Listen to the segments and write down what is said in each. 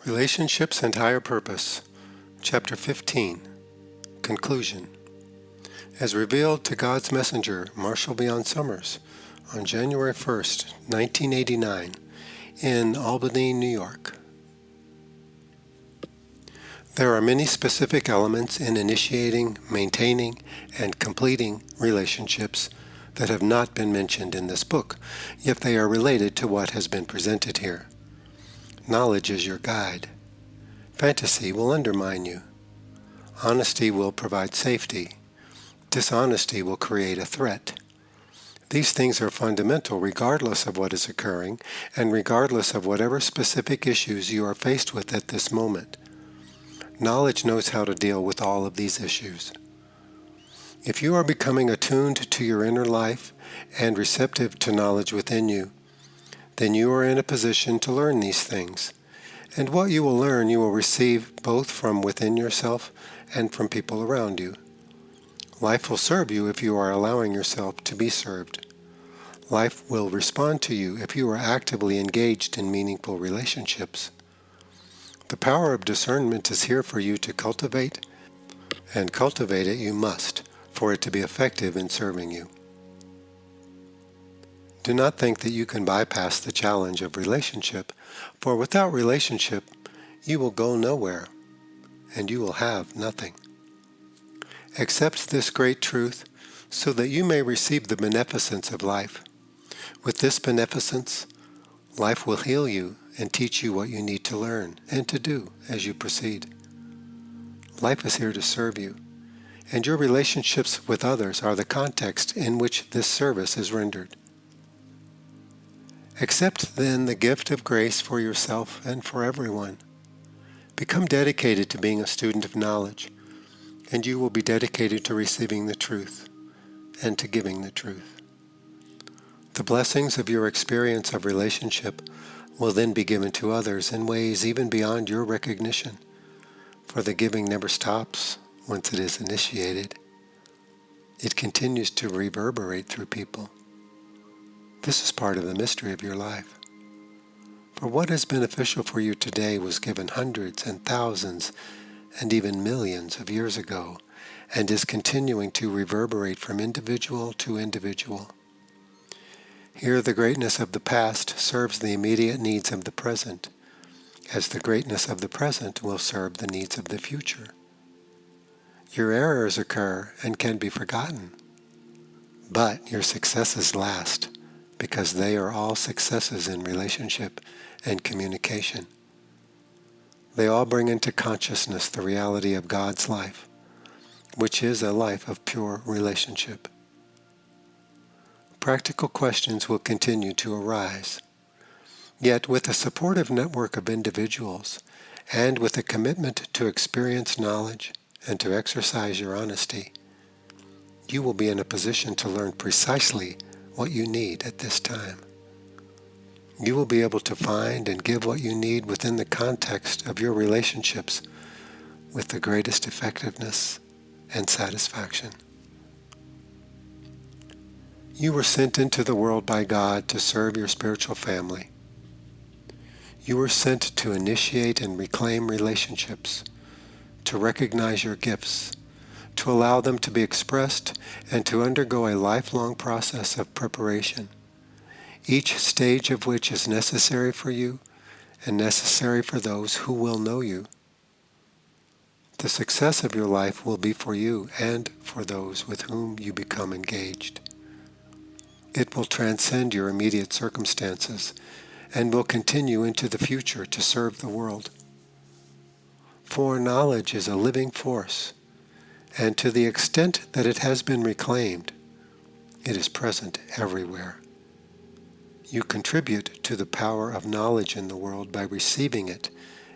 Relationships and Higher Purpose, Chapter 15, Conclusion. As revealed to God's messenger, Marshall Beyond Summers, on January 1st, 1989, in Albany, New York. There are many specific elements in initiating, maintaining, and completing relationships that have not been mentioned in this book, yet they are related to what has been presented here. Knowledge is your guide. Fantasy will undermine you. Honesty will provide safety. Dishonesty will create a threat. These things are fundamental regardless of what is occurring and regardless of whatever specific issues you are faced with at this moment. Knowledge knows how to deal with all of these issues. If you are becoming attuned to your inner life and receptive to knowledge within you, then you are in a position to learn these things. And what you will learn, you will receive both from within yourself and from people around you. Life will serve you if you are allowing yourself to be served. Life will respond to you if you are actively engaged in meaningful relationships. The power of discernment is here for you to cultivate, and cultivate it you must, for it to be effective in serving you. Do not think that you can bypass the challenge of relationship, for without relationship, you will go nowhere, and you will have nothing. Accept this great truth so that you may receive the beneficence of life. With this beneficence, life will heal you and teach you what you need to learn and to do as you proceed. Life is here to serve you, and your relationships with others are the context in which this service is rendered. Accept then the gift of grace for yourself and for everyone. Become dedicated to being a student of knowledge, and you will be dedicated to receiving the truth and to giving the truth. The blessings of your experience of relationship will then be given to others in ways even beyond your recognition, for the giving never stops once it is initiated. It continues to reverberate through people. This is part of the mystery of your life. For what is beneficial for you today was given hundreds and thousands and even millions of years ago, and is continuing to reverberate from individual to individual. Here the greatness of the past serves the immediate needs of the present, as the greatness of the present will serve the needs of the future. Your errors occur and can be forgotten, but your successes last, because they are all successes in relationship and communication. They all bring into consciousness the reality of God's life, which is a life of pure relationship. Practical questions will continue to arise. Yet with a supportive network of individuals, and with a commitment to experience knowledge and to exercise your honesty, you will be in a position to learn precisely what you need at this time. You will be able to find and give what you need within the context of your relationships with the greatest effectiveness and satisfaction. You were sent into the world by God to serve your spiritual family. You were sent to initiate and reclaim relationships, to recognize your gifts, to allow them to be expressed, and to undergo a lifelong process of preparation, each stage of which is necessary for you and necessary for those who will know you. The success of your life will be for you and for those with whom you become engaged. It will transcend your immediate circumstances and will continue into the future to serve the world. For knowledge is a living force, and to the extent that it has been reclaimed, it is present everywhere. You contribute to the power of knowledge in the world by receiving it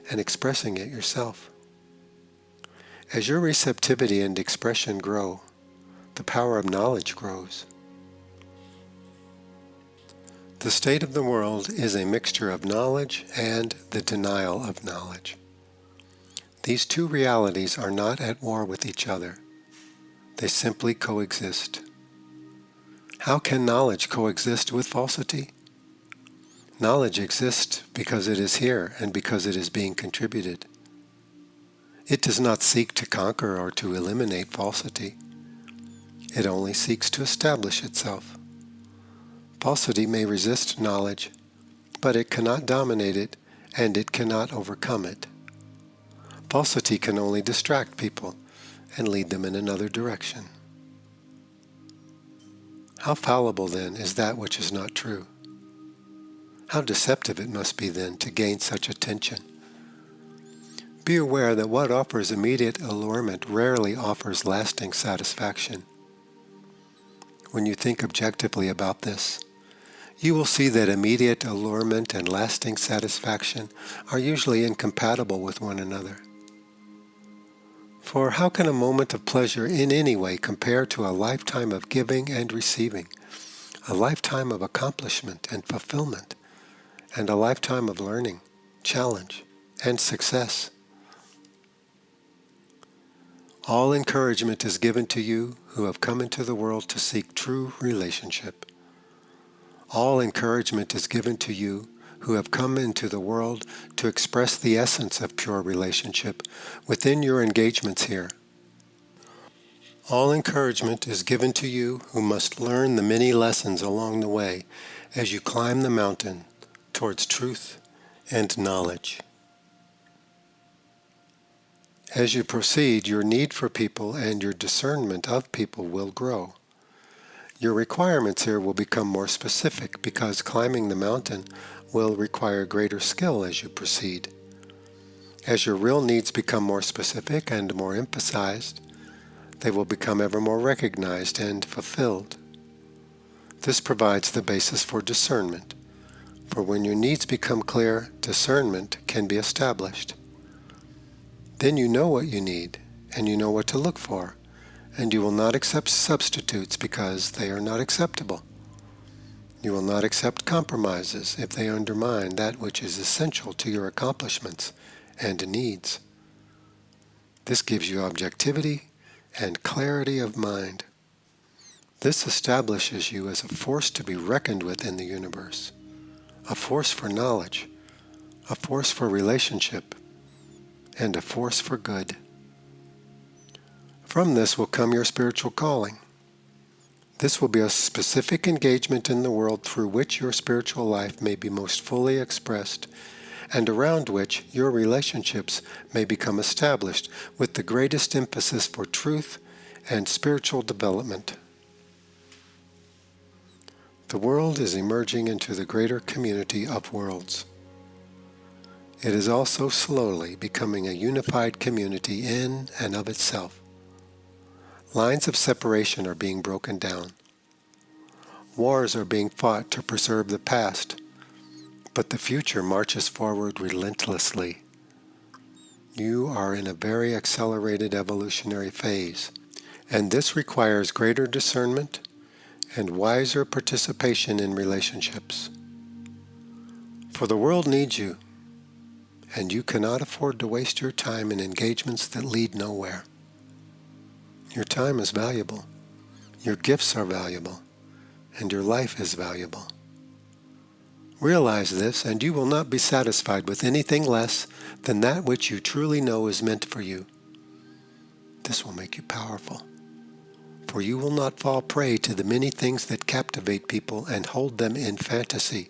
and expressing it yourself. As your receptivity and expression grow, the power of knowledge grows. The state of the world is a mixture of knowledge and the denial of knowledge. These two realities are not at war with each other. They simply coexist. How can knowledge coexist with falsity? Knowledge exists because it is here and because it is being contributed. It does not seek to conquer or to eliminate falsity. It only seeks to establish itself. Falsity may resist knowledge, but it cannot dominate it, and it cannot overcome it. Falsity can only distract people and lead them in another direction. How fallible, then, is that which is not true? How deceptive it must be, then, to gain such attention. Be aware that what offers immediate allurement rarely offers lasting satisfaction. When you think objectively about this, you will see that immediate allurement and lasting satisfaction are usually incompatible with one another. For how can a moment of pleasure in any way compare to a lifetime of giving and receiving, a lifetime of accomplishment and fulfillment, and a lifetime of learning, challenge, and success? All encouragement is given to you who have come into the world to seek true relationship. All encouragement is given to you who have come into the world to express the essence of pure relationship within your engagements here. All encouragement is given to you who must learn the many lessons along the way as you climb the mountain towards truth and knowledge. As you proceed, your need for people and your discernment of people will grow. Your requirements here will become more specific because climbing the mountain will require greater skill as you proceed. As your real needs become more specific and more emphasized, they will become ever more recognized and fulfilled. This provides the basis for discernment, for when your needs become clear, discernment can be established. Then you know what you need, and you know what to look for, and you will not accept substitutes because they are not acceptable. You will not accept compromises if they undermine that which is essential to your accomplishments and needs. This gives you objectivity and clarity of mind. This establishes you as a force to be reckoned with in the universe, a force for knowledge, a force for relationship, and a force for good. From this will come your spiritual calling. This will be a specific engagement in the world through which your spiritual life may be most fully expressed and around which your relationships may become established with the greatest emphasis for truth and spiritual development. The world is emerging into the greater community of worlds. It is also slowly becoming a unified community in and of itself. Lines of separation are being broken down. Wars are being fought to preserve the past, but the future marches forward relentlessly. You are in a very accelerated evolutionary phase, and this requires greater discernment and wiser participation in relationships. For the world needs you, and you cannot afford to waste your time in engagements that lead nowhere. Your time is valuable, your gifts are valuable, and your life is valuable. Realize this, and you will not be satisfied with anything less than that which you truly know is meant for you. This will make you powerful, for you will not fall prey to the many things that captivate people and hold them in fantasy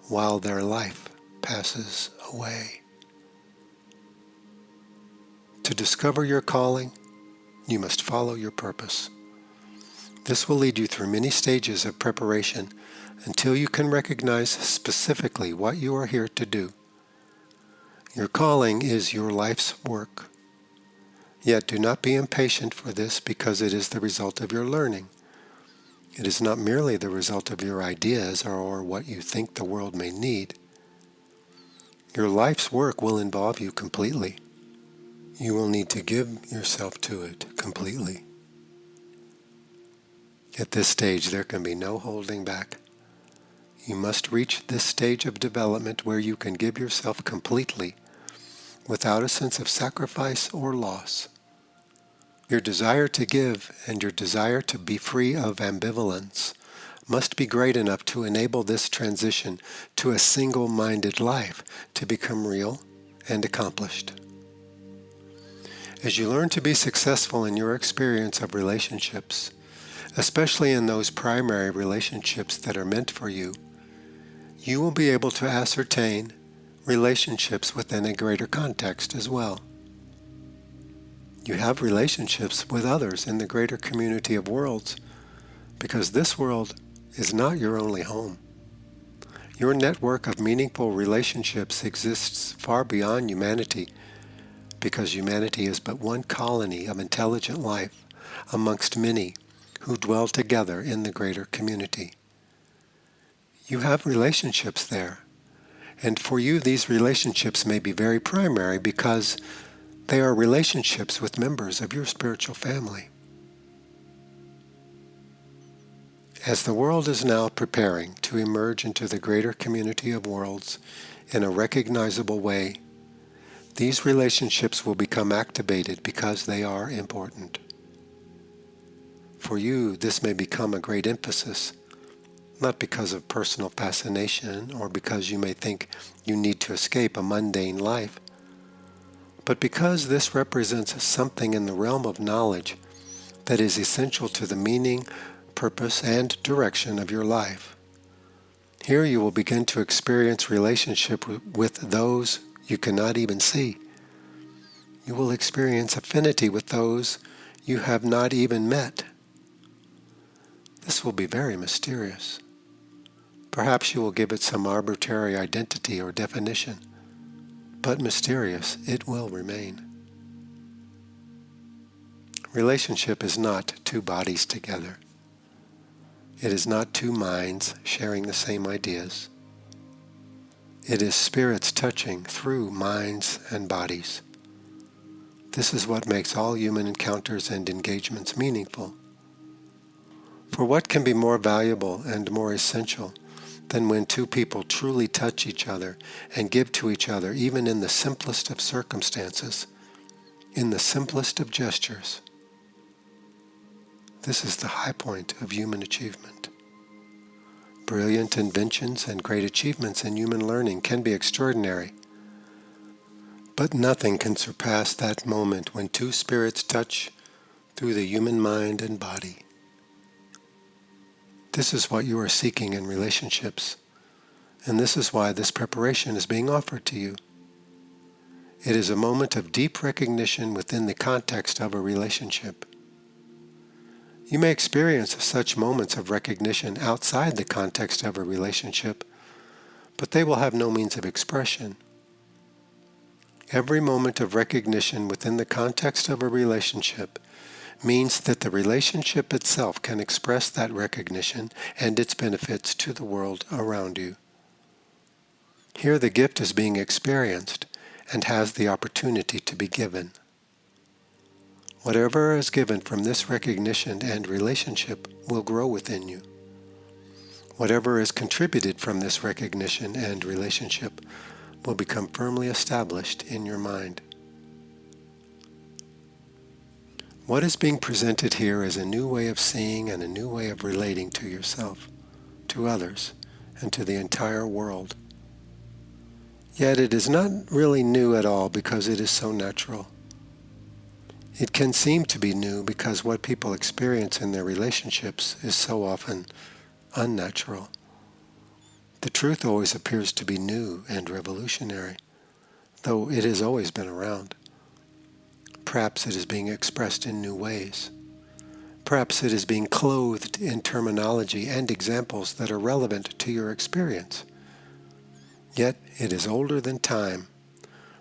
while their life passes away. To discover your calling, you must follow your purpose. This will lead you through many stages of preparation until you can recognize specifically what you are here to do. Your calling is your life's work. Yet do not be impatient for this because it is the result of your learning. It is not merely the result of your ideas or what you think the world may need. Your life's work will involve you completely. You will need to give yourself to it completely. At this stage, there can be no holding back. You must reach this stage of development where you can give yourself completely without a sense of sacrifice or loss. Your desire to give and your desire to be free of ambivalence must be great enough to enable this transition to a single-minded life to become real and accomplished. As you learn to be successful in your experience of relationships, especially in those primary relationships that are meant for you, you will be able to ascertain relationships within a greater context as well. You have relationships with others in the greater community of worlds because this world is not your only home. Your network of meaningful relationships exists far beyond humanity because humanity is but one colony of intelligent life amongst many who dwell together in the greater community. You have relationships there, and for you these relationships may be very primary because they are relationships with members of your spiritual family. As the world is now preparing to emerge into the greater community of worlds in a recognizable way, these relationships will become activated because they are important. For you, this may become a great emphasis, not because of personal fascination or because you may think you need to escape a mundane life, but because this represents something in the realm of knowledge that is essential to the meaning, purpose, and direction of your life. Here you will begin to experience relationship with those you cannot even see. You will experience affinity with those you have not even met. This will be very mysterious. Perhaps you will give it some arbitrary identity or definition, but mysterious it will remain. Relationship is not two bodies together. It is not two minds sharing the same ideas. It is spirits touching through minds and bodies. This is what makes all human encounters and engagements meaningful. For what can be more valuable and more essential than when two people truly touch each other and give to each other even in the simplest of circumstances, in the simplest of gestures? This is the high point of human achievement. Brilliant inventions and great achievements in human learning can be extraordinary, but nothing can surpass that moment when two spirits touch through the human mind and body. This is what you are seeking in relationships, and this is why this preparation is being offered to you. It is a moment of deep recognition within the context of a relationship. You may experience such moments of recognition outside the context of a relationship, but they will have no means of expression. Every moment of recognition within the context of a relationship means that the relationship itself can express that recognition and its benefits to the world around you. Here the gift is being experienced and has the opportunity to be given. Whatever is given from this recognition and relationship will grow within you. Whatever is contributed from this recognition and relationship will become firmly established in your mind. What is being presented here is a new way of seeing and a new way of relating to yourself, to others, and to the entire world. Yet it is not really new at all because it is so natural. It can seem to be new because what people experience in their relationships is so often unnatural. The truth always appears to be new and revolutionary, though it has always been around. Perhaps it is being expressed in new ways. Perhaps it is being clothed in terminology and examples that are relevant to your experience. Yet it is older than time,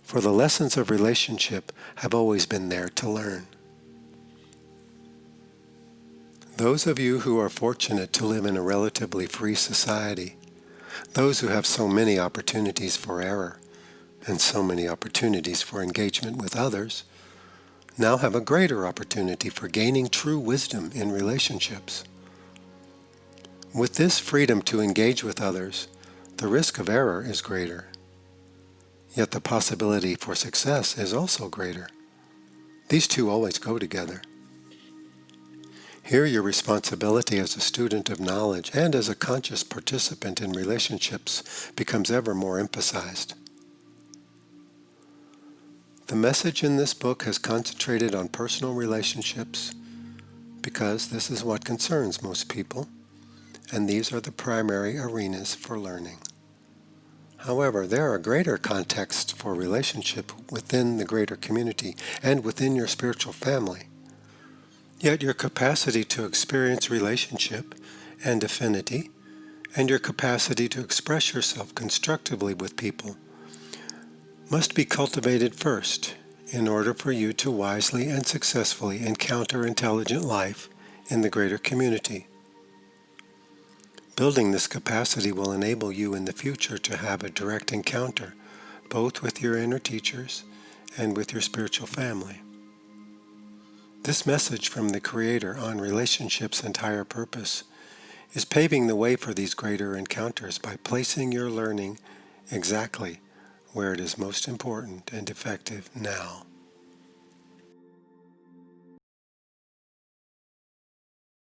for the lessons of relationship have always been there to learn. Those of you who are fortunate to live in a relatively free society, those who have so many opportunities for error and so many opportunities for engagement with others, now have a greater opportunity for gaining true wisdom in relationships. With this freedom to engage with others, the risk of error is greater. Yet the possibility for success is also greater. These two always go together. Here your responsibility as a student of knowledge and as a conscious participant in relationships becomes ever more emphasized. The message in this book has concentrated on personal relationships because this is what concerns most people, and these are the primary arenas for learning. However, there are greater contexts for relationship within the greater community and within your spiritual family. Yet your capacity to experience relationship and affinity, and your capacity to express yourself constructively with people must be cultivated first in order for you to wisely and successfully encounter intelligent life in the greater community. Building this capacity will enable you in the future to have a direct encounter both with your inner teachers and with your spiritual family. This message from the Creator on relationships and higher purpose is paving the way for these greater encounters by placing your learning exactly where it is most important and effective now.